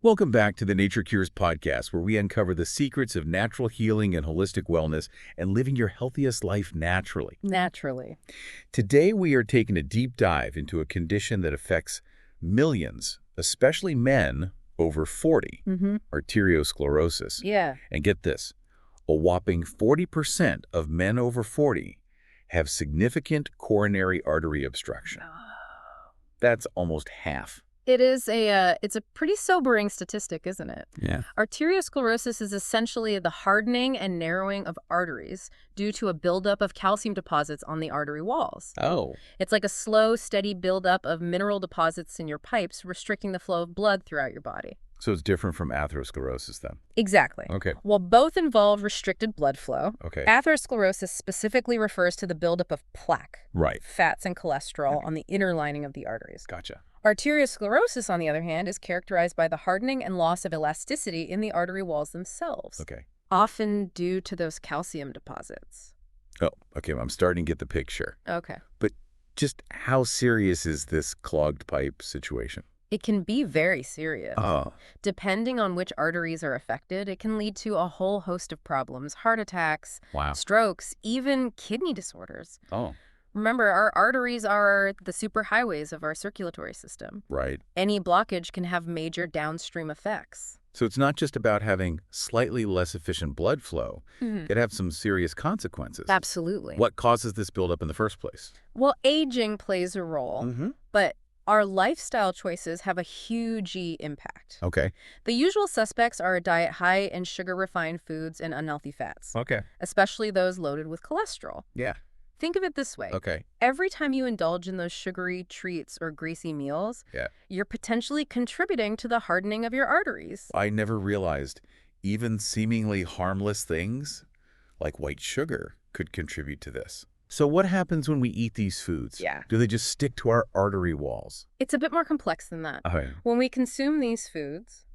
Welcome back to the Nature Cures podcast, where we uncover the secrets of natural healing and holistic wellness and living your healthiest life naturally. Naturally. Today, we are taking a deep dive into a condition that affects millions, especially men over 40, arteriosclerosis. Yeah. And get this, a whopping 40% of men over 40 have significant coronary artery obstruction. That's almost half. It's a pretty sobering statistic, isn't it? Yeah. Arteriosclerosis is essentially the hardening and narrowing of arteries due to a buildup of calcium deposits on the artery walls. Oh. It's like a slow, steady buildup of mineral deposits in your pipes, restricting the flow of blood throughout your body. So it's different from atherosclerosis then? Exactly. Okay. While both involve restricted blood flow, Okay. atherosclerosis specifically refers to the buildup of plaque, Right. fats, and cholesterol on the inner lining of the arteries. Gotcha. Arteriosclerosis, on the other hand, is characterized by the hardening and loss of elasticity in the artery walls themselves, Okay. often due to those calcium deposits. Oh, okay. I'm starting to get the picture. Okay. But just how serious is this clogged pipe situation? It can be very serious. Oh. Depending on which arteries are affected, it can lead to a whole host of problems: heart attacks, Wow. strokes, even kidney disorders. Oh. Remember, our arteries are the superhighways of our circulatory system. Right. Any blockage can have major downstream effects. So it's not just about having slightly less efficient blood flow. It have some serious consequences. Absolutely. What causes this buildup in the first place? Well, aging plays a role, but our lifestyle choices have a huge impact. Okay. The usual suspects are a diet high in sugar-refined foods and unhealthy fats, Okay. especially those loaded with cholesterol. Yeah. Think of it this way. Okay. Every time you indulge in those sugary treats or greasy meals, Yeah. you're potentially contributing to the hardening of your arteries. I never realized even seemingly harmless things like white sugar could contribute to this. So what happens when we eat these foods? Yeah. Do they just stick to our artery walls? It's a bit more complex than that. Oh, yeah. When we consume these foods,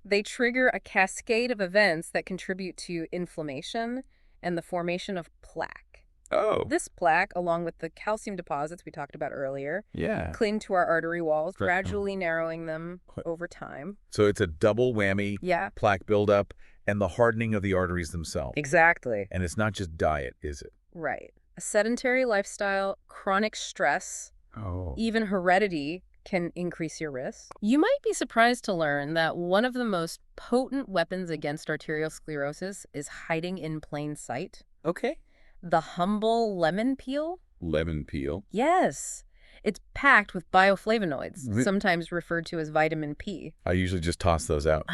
they trigger a cascade of events that contribute to inflammation and the formation of plaque. Oh. This plaque, along with the calcium deposits we talked about earlier, Yeah. cling to our artery walls, Right. gradually narrowing them over time. So it's a double whammy, Yeah. plaque buildup, and the hardening of the arteries themselves. Exactly. And it's not just diet, is it? Right. A sedentary lifestyle, chronic stress, Oh. even heredity can increase your risk. You might be surprised to learn that one of the most potent weapons against arteriosclerosis is hiding in plain sight. Okay. The humble lemon peel? Lemon peel. Yes. It's packed with bioflavonoids, sometimes referred to as vitamin P. I usually just toss those out.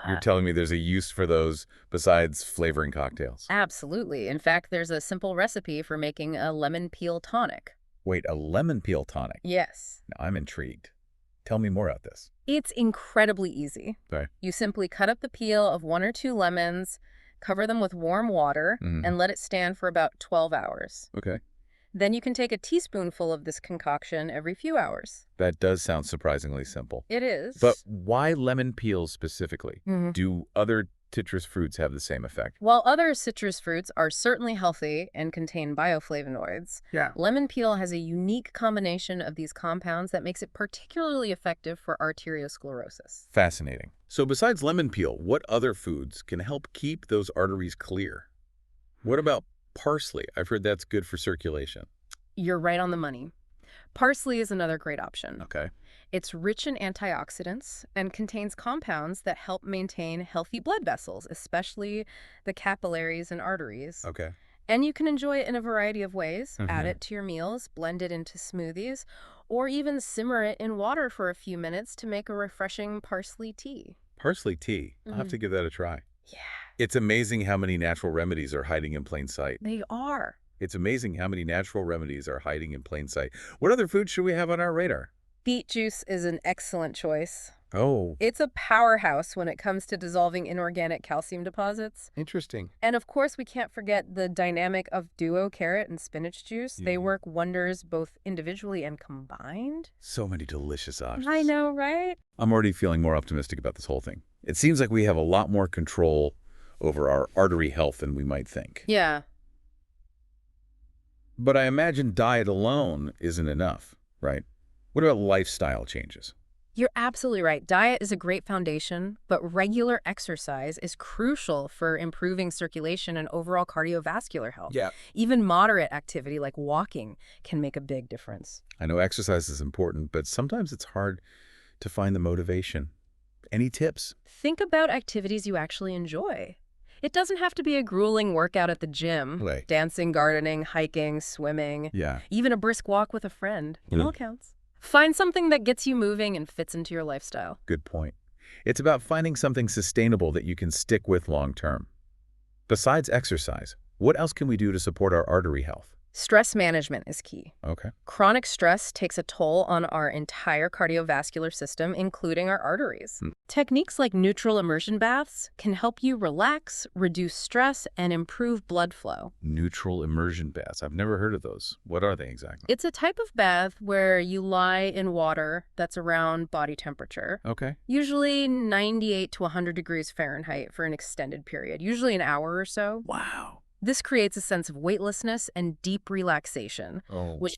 You're telling me there's a use for those besides flavoring cocktails? Absolutely. In fact, there's a simple recipe for making a lemon peel tonic. Wait, a lemon peel tonic? Yes. Now, I'm intrigued. Tell me more about this. It's incredibly easy. Okay. You simply cut up the peel of 1 or 2 lemons, cover them with warm water, and let it stand for about 12 hours. Okay. Then you can take a teaspoonful of this concoction every few hours. That does sound surprisingly simple. It is. But why lemon peels specifically? Mhm. Do other citrus fruits have the same effect? While other citrus fruits are certainly healthy and contain bioflavonoids, Yeah. lemon peel has a unique combination of these compounds that makes it particularly effective for arteriosclerosis. Fascinating. So besides lemon peel, what other foods can help keep those arteries clear? What about parsley? I've heard that's good for circulation. You're right on the money. Parsley is another great option. Okay. It's rich in antioxidants and contains compounds that help maintain healthy blood vessels, especially the capillaries and arteries. Okay. And you can enjoy it in a variety of ways. Add it to your meals, blend it into smoothies, or even simmer it in water for a few minutes to make a refreshing parsley tea. Parsley tea. I'll have to give that a try. Yeah, It's amazing how many natural remedies are hiding in plain sight. they are. It's amazing how many natural remedies are hiding in plain sight. What other foods should we have on our radar? Beet juice is an excellent choice. Oh, It's a powerhouse when it comes to dissolving inorganic calcium deposits. interesting. And of course, we can't forget the dynamic of duo carrot and spinach juice. They work wonders both individually and combined. So many delicious options. I know, right? I'm already feeling more optimistic about this whole thing. It seems like we have a lot more control over our artery health than we might think. Yeah. But I imagine diet alone isn't enough, right? What about lifestyle changes? You're absolutely right. Diet is a great foundation, but regular exercise is crucial for improving circulation and overall cardiovascular health. Yeah. Even moderate activity like walking can make a big difference. I know exercise is important, but sometimes it's hard to find the motivation. Any tips? Think about activities you actually enjoy. It doesn't have to be a grueling workout at the gym. Right. Dancing, gardening, hiking, swimming, Yeah. even a brisk walk with a friend. It Yeah. all counts. Find something that gets you moving and fits into your lifestyle. Good point. It's about finding something sustainable that you can stick with long term. Besides exercise, what else can we do to support our artery health? Stress management is key. Okay. Chronic stress takes a toll on our entire cardiovascular system, including our arteries. Techniques like neutral immersion baths can help you relax, reduce stress, and improve blood flow. Neutral immersion baths. I've never heard of those. What are they exactly? It's a type of bath where you lie in water that's around body temperature, Okay. usually 98 to 100 degrees Fahrenheit for an extended period, usually an hour or so. Wow. This creates a sense of weightlessness and deep relaxation, Oh. which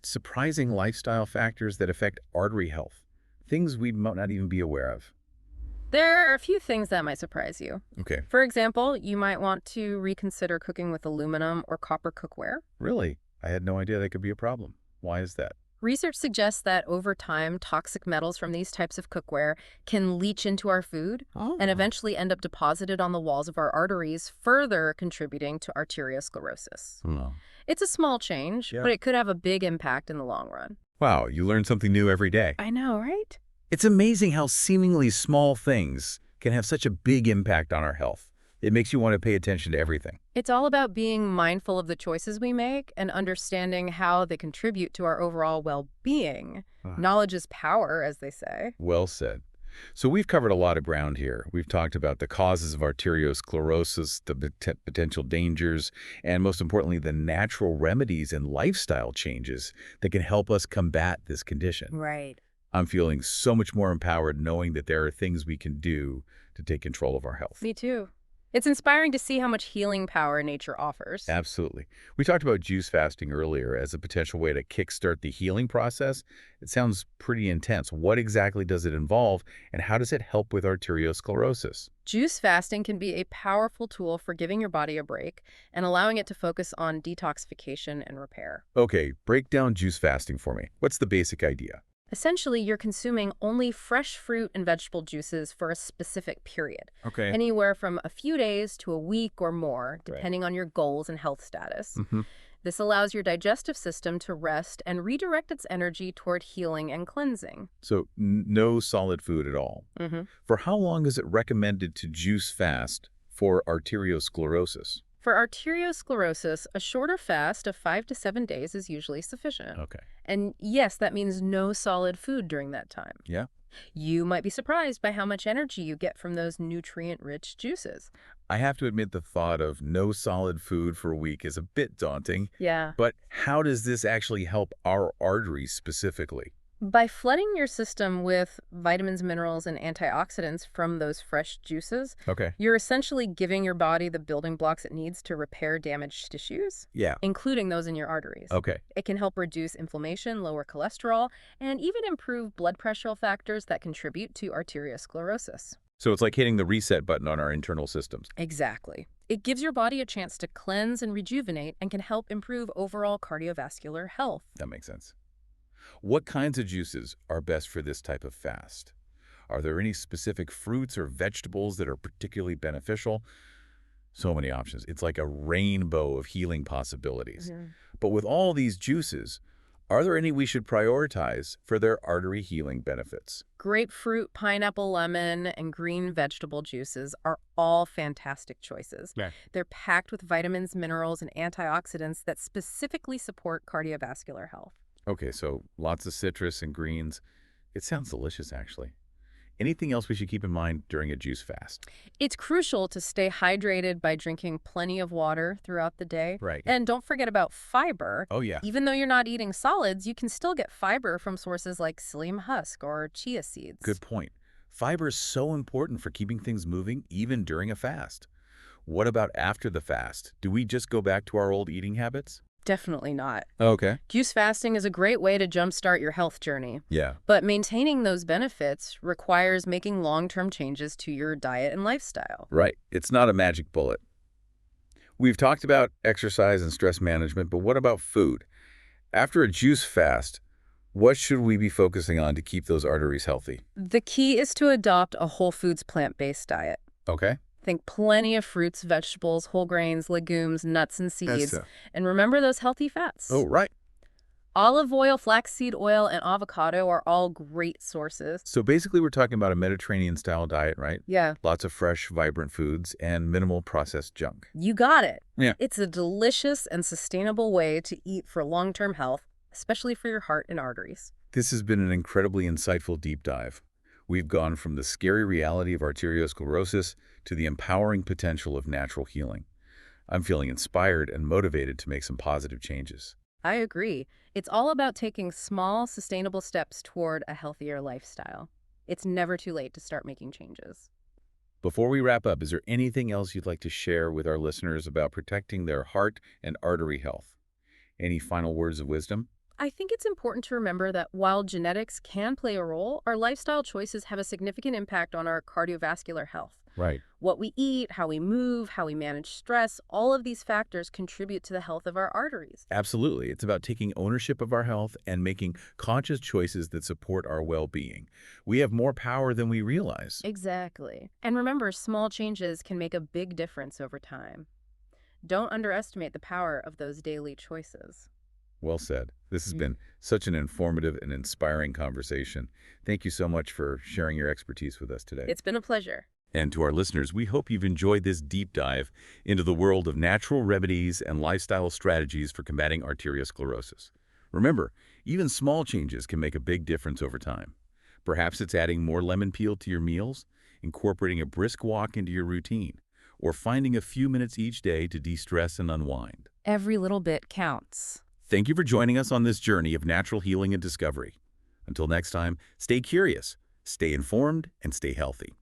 Surprising lifestyle factors that affect artery health. Things we might not even be aware of. there are a few things that might surprise you. Okay. For example, you might want to reconsider cooking with aluminum or copper cookware. Really? I had no idea that could be a problem. Why is that? Research suggests that over time, toxic metals from these types of cookware can leach into our food and eventually end up deposited on the walls of our arteries, further contributing to arteriosclerosis. Oh. It's a small change, Yeah. but it could have a big impact in the long run. Wow, you learn something new every day. I know, right? It's amazing how seemingly small things can have such a big impact on our health. It makes you want to pay attention to everything. It's all about being mindful of the choices we make and understanding how they contribute to our overall well-being. Knowledge is power, as they say. Well said. So we've covered a lot of ground here. We've talked about the causes of arteriosclerosis, the potential dangers, and most importantly, the natural remedies and lifestyle changes that can help us combat this condition. Right. I'm feeling so much more empowered knowing that there are things we can do to take control of our health. Me too. It's inspiring to see how much healing power nature offers. Absolutely. We talked about juice fasting earlier as a potential way to kickstart the healing process. It sounds pretty intense. What exactly does it involve, and how does it help with arteriosclerosis? Juice fasting can be a powerful tool for giving your body a break and allowing it to focus on detoxification and repair. Okay, break down juice fasting for me. What's the basic idea? Essentially, you're consuming only fresh fruit and vegetable juices for a specific period, Okay. anywhere from a few days to a week or more, Right. depending on your goals and health status. Mm-hmm. This allows your digestive system to rest and redirect its energy toward healing and cleansing. So no solid food at all. For how long is it recommended to juice fast for arteriosclerosis? For arteriosclerosis, a shorter fast of 5 to 7 days is usually sufficient. Okay. And yes, that means no solid food during that time. Yeah. You might be surprised by how much energy you get from those nutrient-rich juices. I have to admit the thought of no solid food for a week is a bit daunting, Yeah. but how does this actually help our arteries specifically? By flooding your system with vitamins, minerals, and antioxidants from those fresh juices, Okay. you're essentially giving your body the building blocks it needs to repair damaged tissues, Yeah. including those in your arteries. Okay. It can help reduce inflammation, lower cholesterol, and even improve blood pressure factors that contribute to arteriosclerosis. So it's like hitting the reset button on our internal systems. Exactly. It gives your body a chance to cleanse and rejuvenate and can help improve overall cardiovascular health. That makes sense. What kinds of juices are best for this type of fast? Are there any specific fruits or vegetables that are particularly beneficial? So many options. It's like a rainbow of healing possibilities. But with all these juices, are there any we should prioritize for their artery healing benefits? Grapefruit, pineapple, lemon, and green vegetable juices are all fantastic choices. Yeah. They're packed with vitamins, minerals, and antioxidants that specifically support cardiovascular health. Okay, so lots of citrus and greens. It sounds delicious, actually. Anything else we should keep in mind during a juice fast? It's crucial to stay hydrated by drinking plenty of water throughout the day. Right. And don't forget about fiber. Oh, yeah. Even though you're not eating solids, you can still get fiber from sources like psyllium husk or chia seeds. Good point. Fiber is so important for keeping things moving even during a fast. What about after the fast? Do we just go back to our old eating habits? Definitely not. Okay. Juice fasting is a great way to jumpstart your health journey. Yeah. But maintaining those benefits requires making long-term changes to your diet and lifestyle. Right. It's not a magic bullet. We've talked about exercise and stress management, but what about food? After a juice fast, what should we be focusing on to keep those arteries healthy? The key is to adopt a whole foods plant-based diet. Okay. Think plenty of fruits, vegetables, whole grains, legumes, nuts, and seeds. so. And remember those healthy fats. Oh, right. Olive oil, flaxseed oil, and avocado are all great sources. So basically we're talking about a Mediterranean-style diet, right? Yeah, Lots of fresh, vibrant foods and minimal processed junk. you got it. Yeah. It's a delicious and sustainable way to eat for long-term health, especially for your heart and arteries. This has been an incredibly insightful deep dive. We've gone from the scary reality of arteriosclerosis to the empowering potential of natural healing. I'm feeling inspired and motivated to make some positive changes. I agree. It's all about taking small, sustainable steps toward a healthier lifestyle. It's never too late to start making changes. Before we wrap up, is there anything else you'd like to share with our listeners about protecting their heart and artery health? Any final words of wisdom? I think it's important to remember that while genetics can play a role, our lifestyle choices have a significant impact on our cardiovascular health. Right. What we eat, how we move, how we manage stress, all of these factors contribute to the health of our arteries. Absolutely. It's about taking ownership of our health and making conscious choices that support our well-being. We have more power than we realize. Exactly. And remember, small changes can make a big difference over time. Don't underestimate the power of those daily choices. Well said. This has been such an informative and inspiring conversation. Thank you so much for sharing your expertise with us today. It's been a pleasure. And to our listeners, we hope you've enjoyed this deep dive into the world of natural remedies and lifestyle strategies for combating arteriosclerosis. Remember, even small changes can make a big difference over time. Perhaps it's adding more lemon peel to your meals, incorporating a brisk walk into your routine, or finding a few minutes each day to de-stress and unwind. Every little bit counts. Thank you for joining us on this journey of natural healing and discovery. Until next time, stay curious, stay informed, and stay healthy.